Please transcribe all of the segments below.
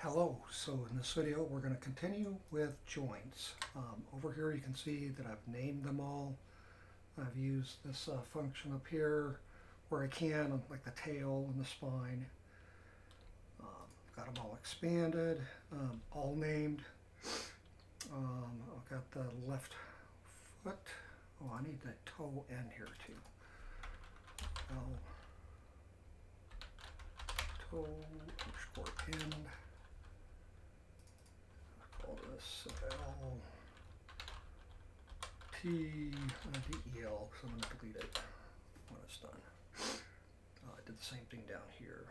Hello, so in this video we're going to continue with joints. Over here you can see that I've named them all. I've used this function up here where I can, like the tail and the spine. Got them all expanded, all named. I've got the left foot. Oh, I need the toe end here too. Toe underscore end. Call this L T D E L because I'm going to delete it when it's done. I did the same thing down here.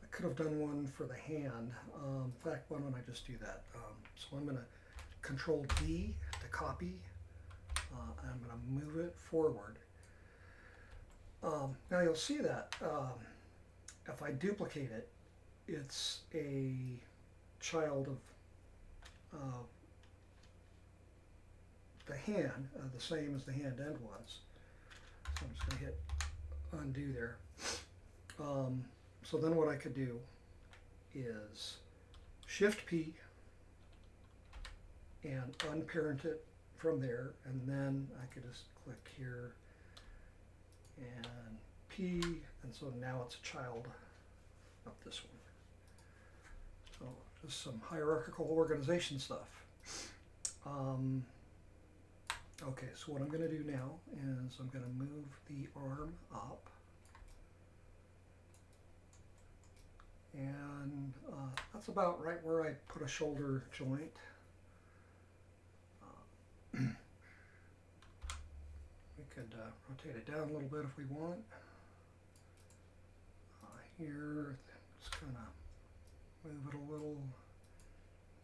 I could have done one for the hand. In fact, why don't I just do that? So I'm going to Control D to copy. I'm going to move it forward. Now you'll see that if I duplicate it, it's a child of the hand, the same as the hand end was. So I'm just going to hit undo there. So then what I could do is Shift P and unparent it from there, and then I could just click here and P, and so now it's a child of this one. So just some hierarchical organization stuff. Okay, so what I'm going to do now is I'm going to move the arm up, and that's about right where I put a shoulder joint. We could rotate it down a little bit if we want. Here, just kind of move it a little.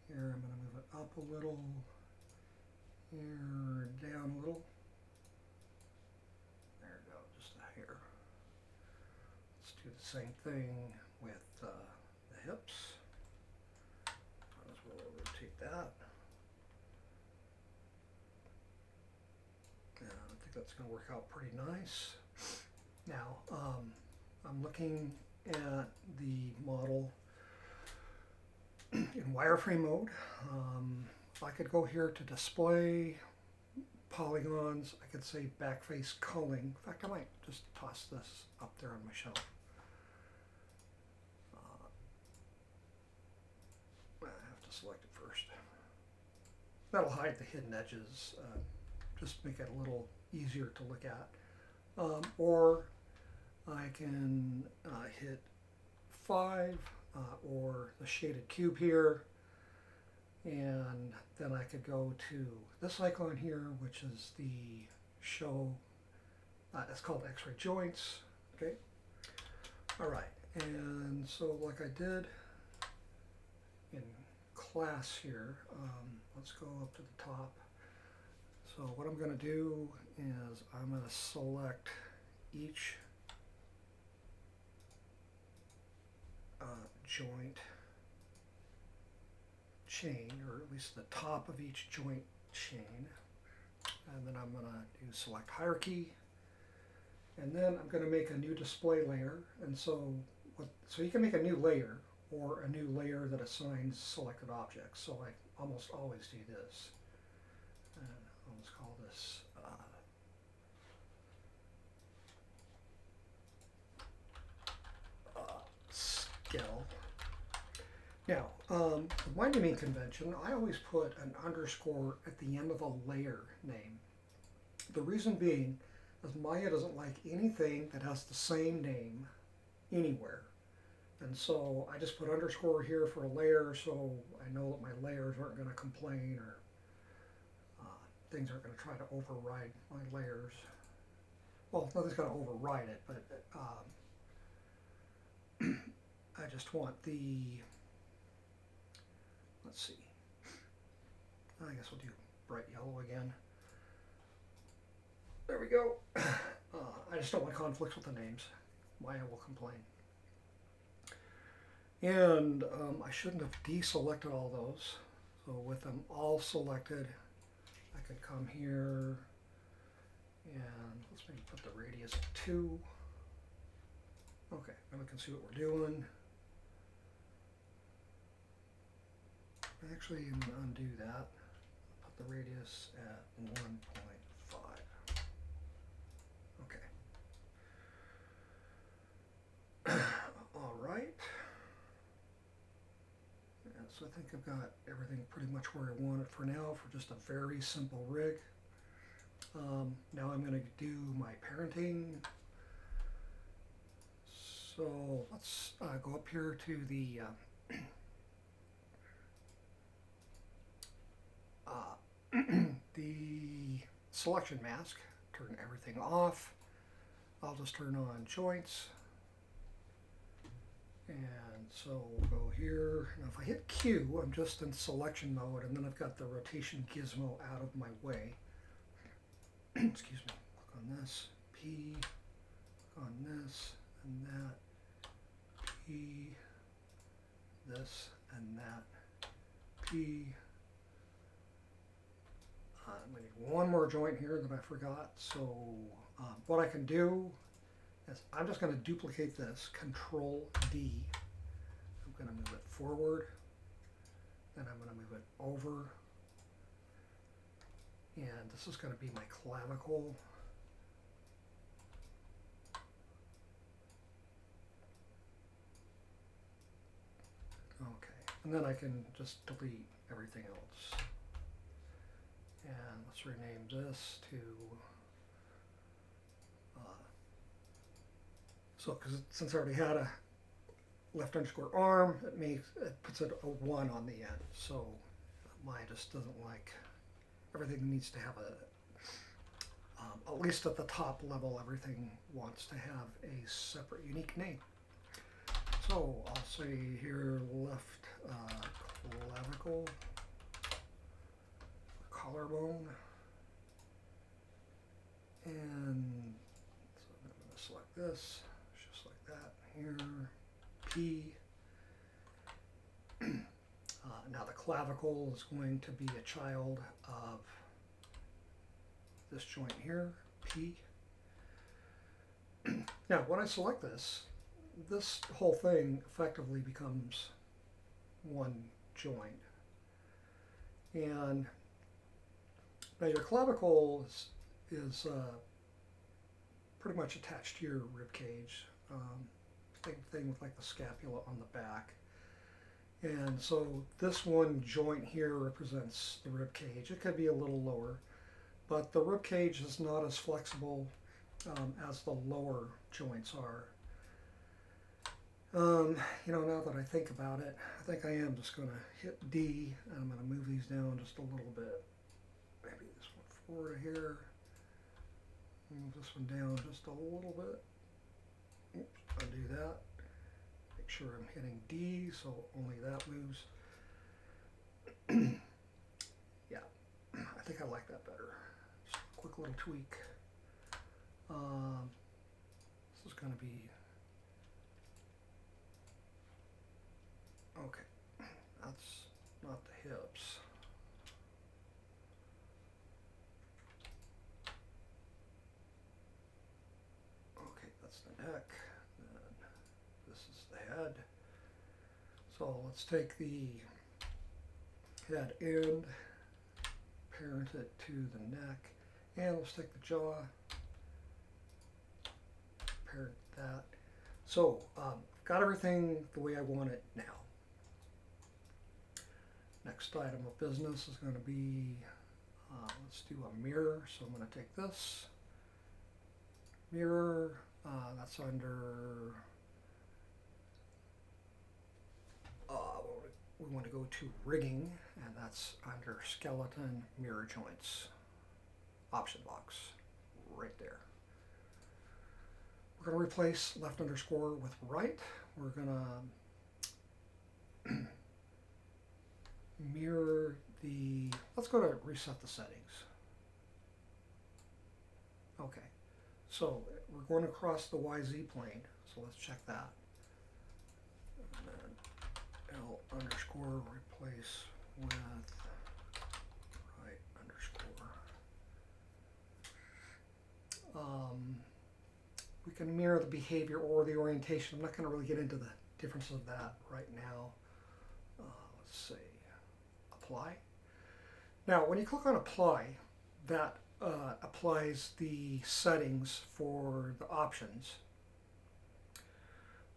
Here, I'm going to move it up a little. Here, down a little. There we go, just a hair. Let's do the same thing with the hips. Might as well rotate that. And I think that's going to work out pretty nice. Now, I'm looking at the model in wireframe mode. I could go here to display polygons. I could say backface culling. In fact, I might just toss this up there on my shelf. I have to select it first. That'll hide the hidden edges, just make it a little easier to look at. Or I can hit 5 or the shaded cube here, and then I could go to this icon here, which is the show, it's called X-ray joints. Okay, all right, and so like I did in class here, let's go up to the top. So what I'm going to do is I'm going to select each joint chain, or at least the top of each joint chain, and then I'm going to do select hierarchy, and then I'm going to make a new display layer. And so you can make a new layer or a new layer that assigns selected objects. So I almost always do this, and I'll just call this scale. Now, my naming convention, I always put an underscore at the end of a layer name. The reason being is Maya doesn't like anything that has the same name anywhere. And so I just put underscore here for a layer, so I know that my layers aren't going to complain, or things aren't going to try to override my layers. Well, nothing's going to override it, but I just want the, let's see, I guess we'll do bright yellow again. There we go. I just don't want conflicts with the names. Maya will complain. And I shouldn't have deselected all those. So with them all selected, I could come here and let's maybe put the radius at 2. Okay, then we can see what we're doing. Actually, I'm going to undo that. Put the radius at 1.5. Okay. All right. Yeah, so I think I've got everything pretty much where I want it for now for just a very simple rig. Now I'm going to do my parenting. So let's go up here to the the selection mask, turn everything off. I'll just turn on joints. And so we'll go here. Now if I hit Q, I'm just in selection mode, and then I've got the rotation gizmo out of my way. Excuse me. Click on this. P. Click on this and that. P. This and that. P. I'm going to need one more joint here that I forgot. So what I can do is I'm just going to duplicate this. Control D. I'm going to move it forward. Then I'm going to move it over. And this is going to be my clavicle. Okay, and then I can just delete everything else. And let's rename this to, since I already had a left underscore arm, it puts it a 1 on the end. So mine just doesn't like, everything needs to have at least at the top level, everything wants to have a separate unique name. So I'll say here left clavicle, collarbone, and so I'm going to select this, just like that here, P. Now the clavicle is going to be a child of this joint here, P. Now when I select this, this whole thing effectively becomes one joint. And now your clavicle is pretty much attached to your rib cage. Same thing with like the scapula on the back. And so this one joint here represents the rib cage. It could be a little lower, but the rib cage is not as flexible as the lower joints are. You know, now that I think about it, I think I am just going to hit D, and I'm going to move these down just a little bit. Maybe this one forward here. Move this one down just a little bit. Oops, undo that. Make sure I'm hitting D, so only that moves. Yeah, I think I like that better. Just a quick little tweak. This is going to be okay. That's not the hips. Okay, that's the neck. And this is the head. So let's take the head end, parent it to the neck, and let's take the jaw, parent that. So got everything the way I want it now. Next item of business is going to be, let's do a mirror. So I'm going to take this mirror, that's under, we want to go to rigging, and that's under skeleton mirror joints, option box, right there. We're going to replace left underscore with right. We're going to mirror the, let's go to reset the settings. Okay, so we're going across the YZ plane, so let's check that. And then L underscore replace with right underscore. We can mirror the behavior or the orientation. I'm not going to really get into the differences of that right now. Let's see. apply. Now when you click on apply, that applies the settings for the options.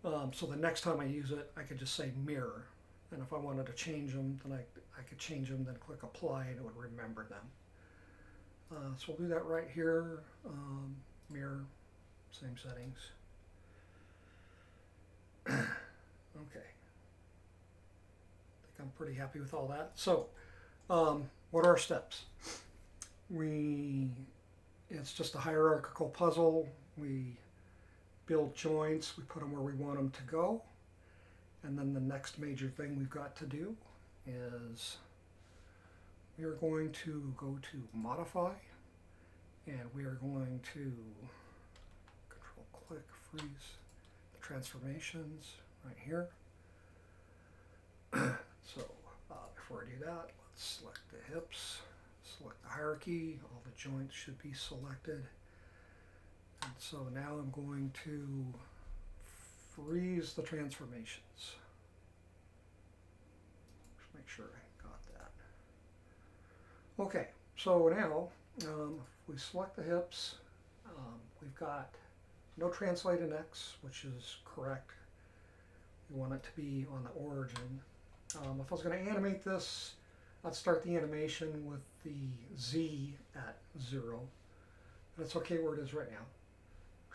So the next time I use it, I could just say mirror. And if I wanted to change them, then I could change them, then click apply, and it would remember them. So we'll do that right here. Mirror, same settings. Okay. I think I'm pretty happy with all that. So, what are our steps? It's just a hierarchical puzzle. We build joints, we put them where we want them to go. And then the next major thing we've got to do is we are going to go to modify, and we are going to control click freeze the transformations right here. So before I do that, let's select the hips, select the hierarchy, all the joints should be selected. And so now I'm going to freeze the transformations. Just make sure I got that. Okay, so now if we select the hips, we've got no translate in X, which is correct. We want it to be on the origin. If I was going to animate this, I'd start the animation with the Z at 0. But it's okay where it is right now.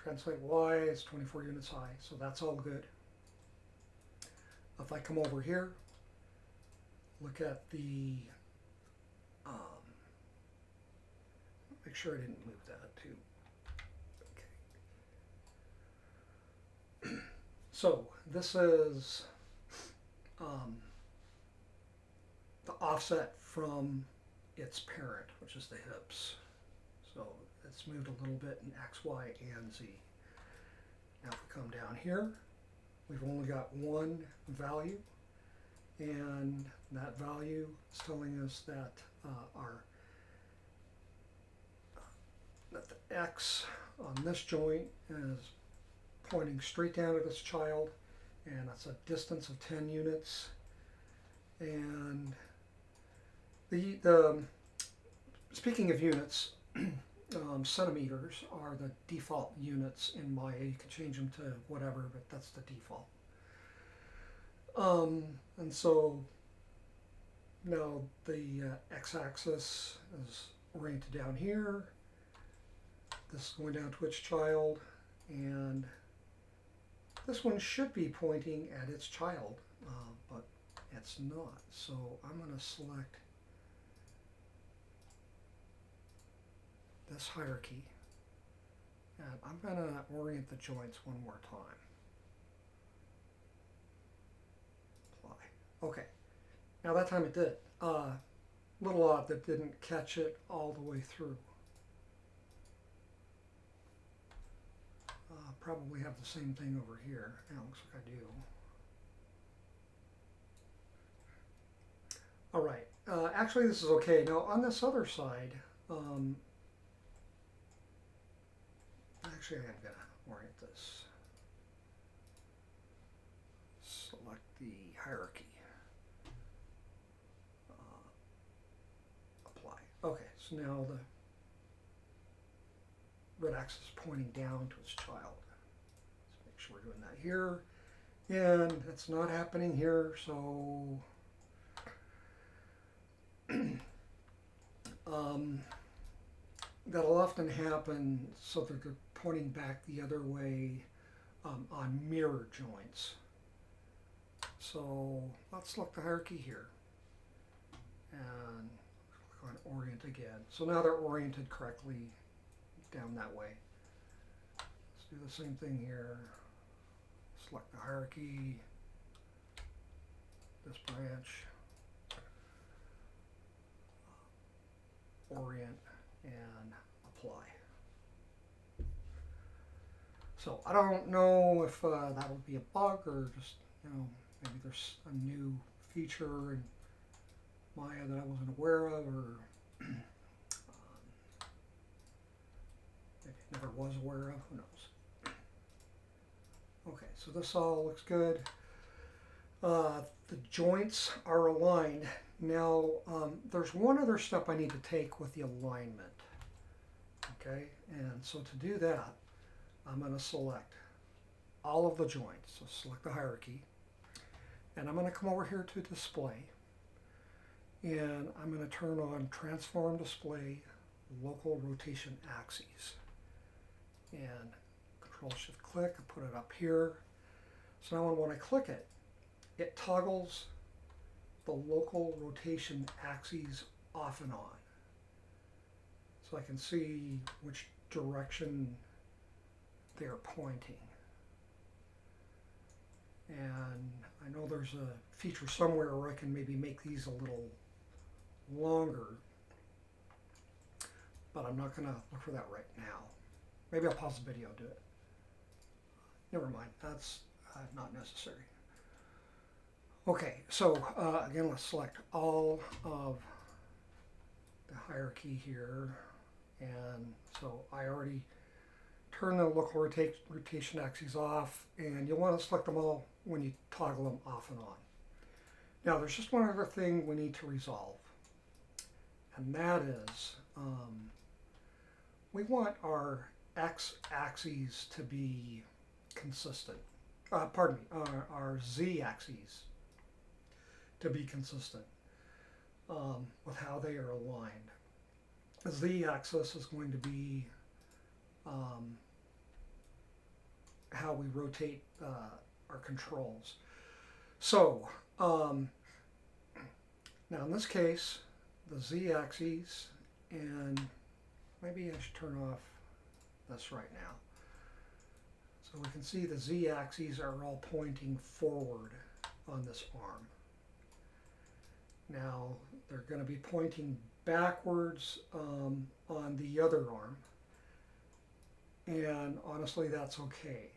Translate Y is 24 units high, so that's all good. If I come over here, look at the, make sure I didn't move that too. Okay. So this is the offset from its parent, which is the hips. So it's moved a little bit in X, Y, and Z. Now if we come down here, we've only got one value, and that value is telling us that that the X on this joint is pointing straight down at this child, and that's a distance of 10 units. And the speaking of units, centimeters are the default units in Maya. You can change them to whatever, but that's the default. And so now the x-axis is oriented down here. This is going down to its child, and this one should be pointing at its child, but it's not. So I'm going to select this hierarchy, and I'm going to orient the joints one more time. Apply. Okay, now that time it did. Little odd that didn't catch it all the way through. Probably have the same thing over here. Now it looks like I do. All right, actually this is okay. Now on this other side, actually, I'm going to orient this. Select the hierarchy. Apply. Okay, so now the red axis is pointing down to its child. Let's make sure we're doing that here. And it's not happening here, so that'll often happen so that they're pointing back the other way on mirror joints. So let's select the hierarchy here and click on orient again. So now they're oriented correctly down that way. Let's do the same thing here. Select the hierarchy, this branch, orient, and apply. So I don't know if that would be a bug or just, maybe there's a new feature in Maya that I wasn't aware of, or maybe never was aware of, who knows. Okay, so this all looks good. The joints are aligned Now, there's one other step I need to take with the alignment. Okay, and so to do that, I'm going to select all of the joints. So select the hierarchy, and I'm going to come over here to display, and I'm going to turn on transform display local rotation axes, and control shift click and put it up here. So now when I click it, it toggles the local rotation axes off and on, so I can see which direction they're pointing. And I know there's a feature somewhere where I can maybe make these a little longer, but I'm not going to look for that right now. Maybe I'll pause the video and do it. Never mind, that's not necessary. Okay, so again, let's select all of the hierarchy here. And so I already turned the local rotation axes off, and you'll want to select them all when you toggle them off and on. Now there's just one other thing we need to resolve, and that is we want our x-axes to be consistent. Pardon me, our z-axes to be consistent with how they are aligned. The z-axis is going to be how we rotate our controls. So now in this case, the z-axis, and maybe I should turn off this right now. So we can see the z-axes are all pointing forward on this arm. Now they're going to be pointing backwards on the other arm, and honestly that's okay.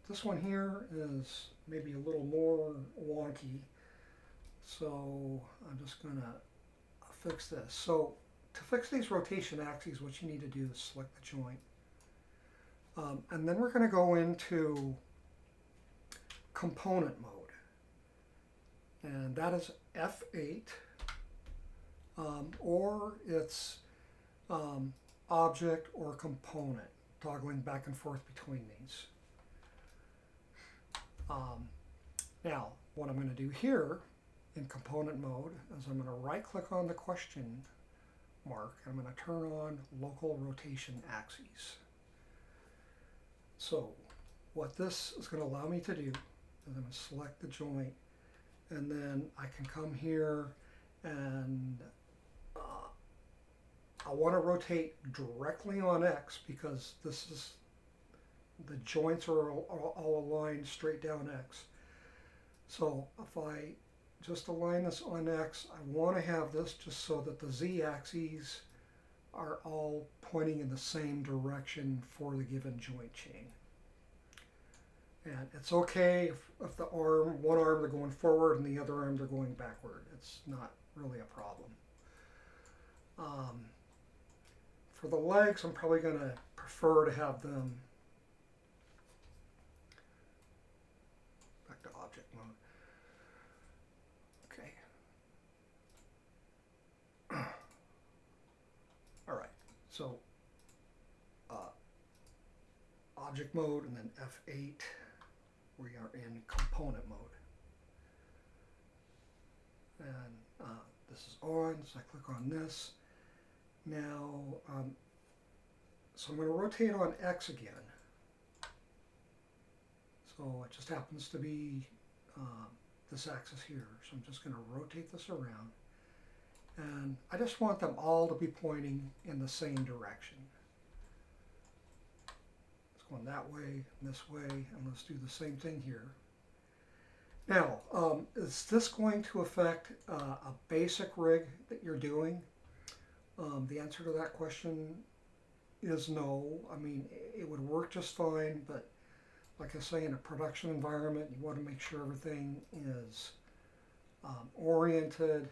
This one here is maybe a little more wonky, so I'm just going to fix this. So to fix these rotation axes, what you need to do is select the joint, and then we're going to go into component mode, and that is F8, or it's object or component, toggling back and forth between these. Now what I'm going to do here in component mode is I'm going to right click on the question mark, and I'm going to turn on local rotation axes. So what this is going to allow me to do is I'm going to select the joint, and then I can come here and I want to rotate directly on X because this is the joints are all aligned straight down X. So if I just align this on X, I want to have this just so that the Z-axes are all pointing in the same direction for the given joint chain. And it's okay if the arm, one arm they're going forward and the other arm they're going backward. It's not really a problem. For the legs, I'm probably going to prefer to have them back to object mode. Okay. All right. So object mode, and then F8. We are in component mode. And this is on, so I click on this. Now, so I'm going to rotate on X again. So it just happens to be this axis here. So I'm just going to rotate this around. And I just want them all to be pointing in the same direction. Going that way, this way, and let's do the same thing here. Now, is this going to affect a basic rig that you're doing? The answer to that question is no. I mean, it would work just fine, but like I say, in a production environment, you want to make sure everything is oriented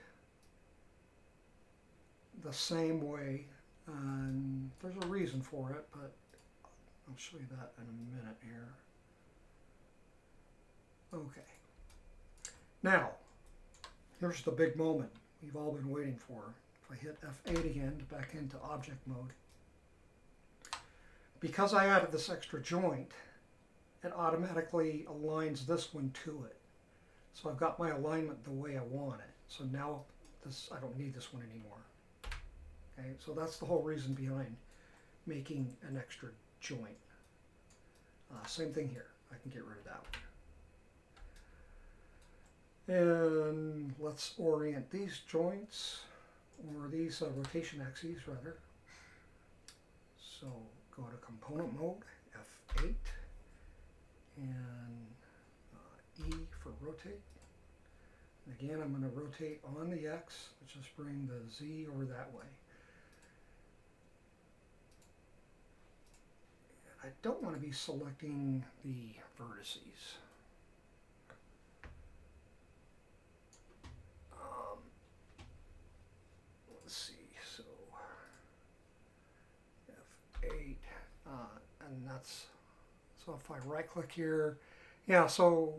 the same way, and there's a reason for it, but I'll show you that in a minute here. Okay. Now, here's the big moment we've all been waiting for. If I hit F8 again to back into object mode, because I added this extra joint, it automatically aligns this one to it. So I've got my alignment the way I want it. So now I don't need this one anymore. Okay, so that's the whole reason behind making an extra joint. Same thing here. I can get rid of that one. And let's orient these joints, or these rotation axes rather. So go to component mode, F8, and E for rotate. And again, I'm going to rotate on the X, let's just bring the Z over that way. I don't want to be selecting the vertices. Let's see, so F8, and that's, so if I right click here, yeah, so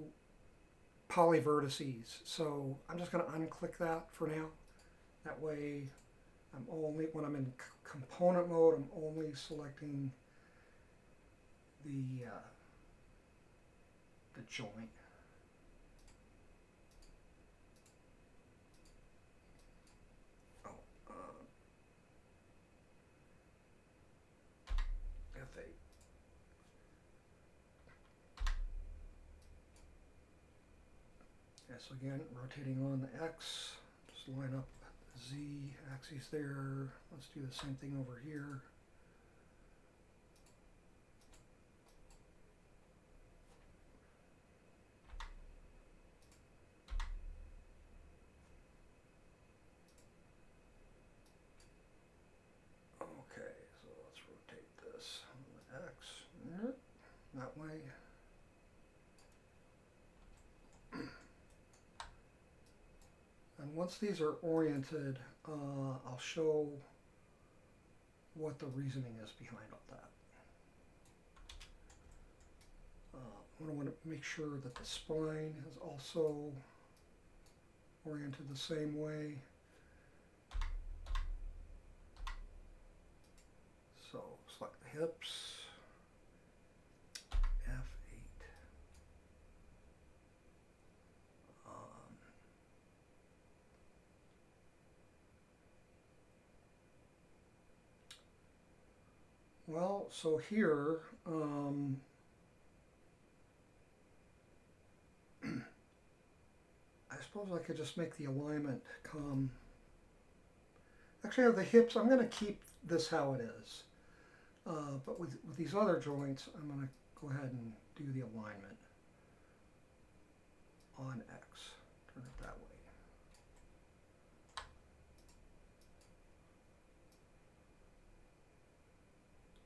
poly vertices. So I'm just going to unclick that for now. That way I'm only, when I'm in component mode, I'm only selecting the joint. F8. Yeah, so again, rotating on the X, just line up the Z axis there. Let's do the same thing over here. Okay, so let's rotate this on the X, that way. And once these are oriented, I'll show what the reasoning is behind all that. I want to make sure that the spine is also oriented the same way. So select the hips, F8. Well, so here, I suppose I could just make the alignment come. Actually, the hips, I'm going to keep this how it is. But with these other joints, I'm going to go ahead and do the alignment on X. Turn it that way.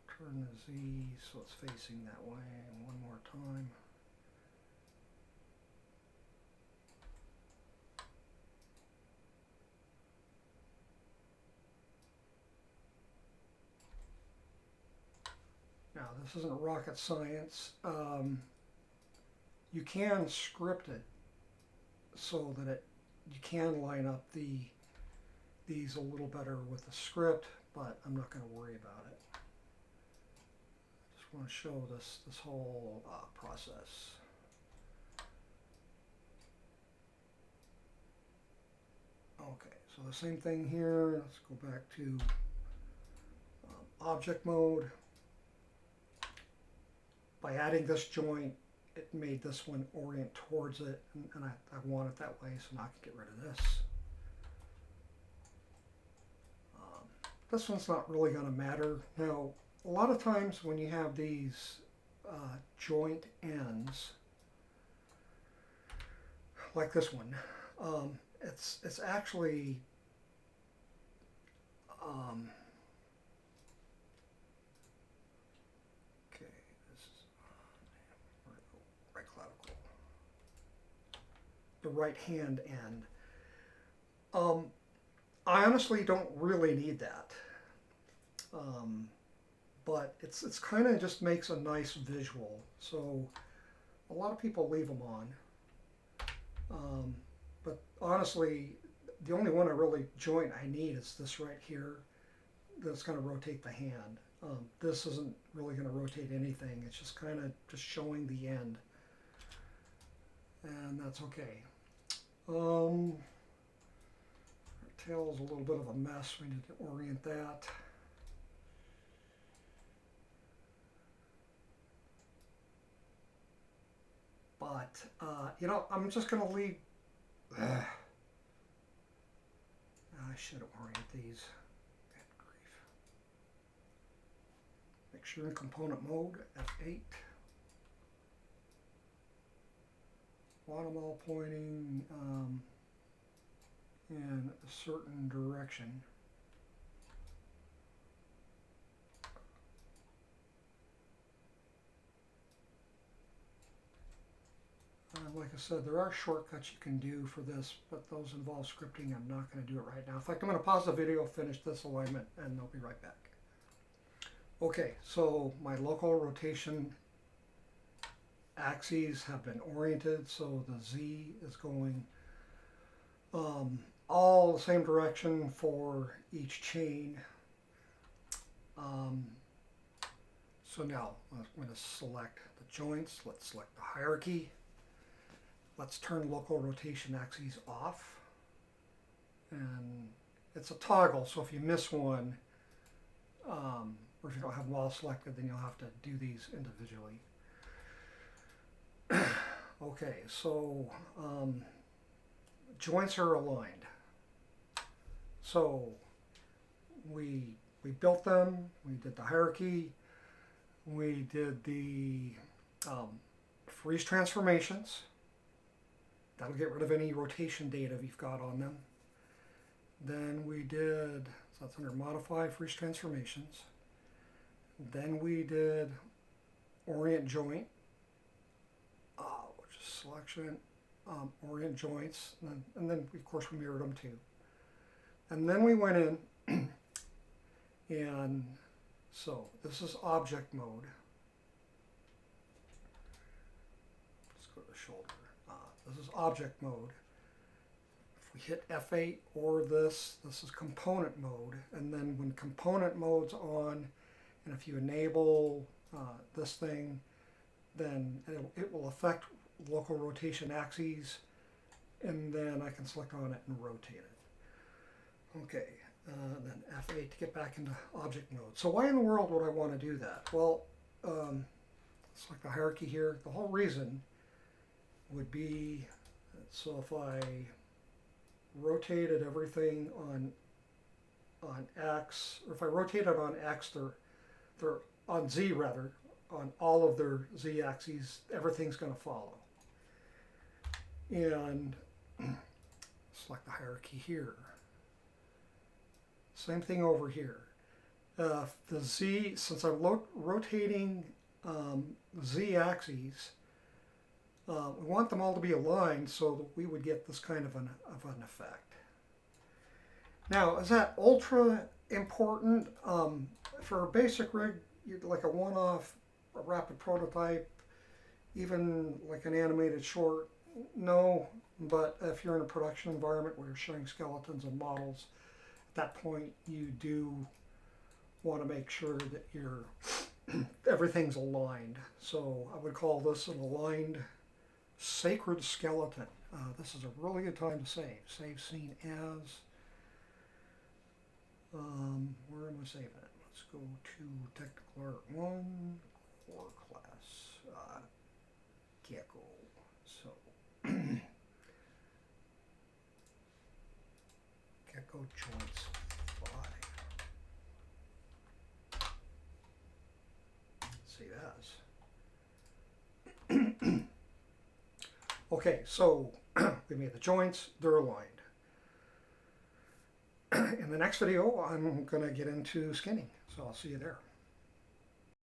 Turn the Z so it's facing that way, and one more time. Now, this isn't rocket science. You can script it so that you can line up these a little better with the script, but I'm not going to worry about it. I just want to show this whole process. Okay, so the same thing here. Let's go back to object mode. By adding this joint, it made this one orient towards it, and I want it that way, so now I can get rid of this. This one's not really going to matter. Now, a lot of times when you have these joint ends, like this one, it's actually the right hand end. I honestly don't really need that, but it's kind of just makes a nice visual. So a lot of people leave them on. Um, but honestly, the only one I really joint I need is this right here. That's going to rotate the hand. This isn't really going to rotate anything. It's just kind of just showing the end, and that's okay. Our tail is a little bit of a mess. We need to orient that. But you know, I'm just going to leave. I should orient these. Make sure in component mode, F8. Want them all pointing in a certain direction. Like I said, there are shortcuts you can do for this, but those involve scripting. I'm not going to do it right now. In fact, I'm going to pause the video, finish this alignment, and I'll be right back. Okay, so my local rotation axes have been oriented, so the Z is going all the same direction for each chain. So now I'm going to select the joints. Let's select the hierarchy. Let's turn local rotation axes off. And it's a toggle, so if you miss one, or if you don't have them all selected, then you'll have to do these individually. Okay, so joints are aligned. So we built them, we did the hierarchy, we did the freeze transformations. That'll get rid of any rotation data you've got on them. Then we did, so that's under modify freeze transformations. Then we did orient joint, which is selection, orient joints, and then of course we mirrored them too. And then we went in and so this is object mode. Let's go to the shoulder. This is object mode. If we hit F8 or this is component mode. And then when component mode's on, and if you enable this thing, then it will affect local rotation axes, and then I can select on it and rotate it. Okay, then F8 to get back into object mode. So why in the world would I want to do that? Well, select the hierarchy here. The whole reason would be, so if I rotated everything on X, or if I rotated on X, they're on Z rather, on all of their Z axes, everything's going to follow. And select the hierarchy here. Same thing over here. The Z, since I'm rotating Z axes, we want them all to be aligned so that we would get this kind of an effect. Now, is that ultra important? For a basic rig, like a one-off, a rapid prototype, even like an animated short, no. But if you're in a production environment where you're showing skeletons and models, at that point you do want to make sure that everything's aligned. So I would call this an aligned sacred skeleton. This is a really good time to save. Save scene as. Where am I saving it? Let's go to Technical Art 1, Core Class, Gecko. So, Gecko Joints 5. Save as. Okay, so we made the joints, they're aligned. In the next video, I'm going to get into skinning, so I'll see you there.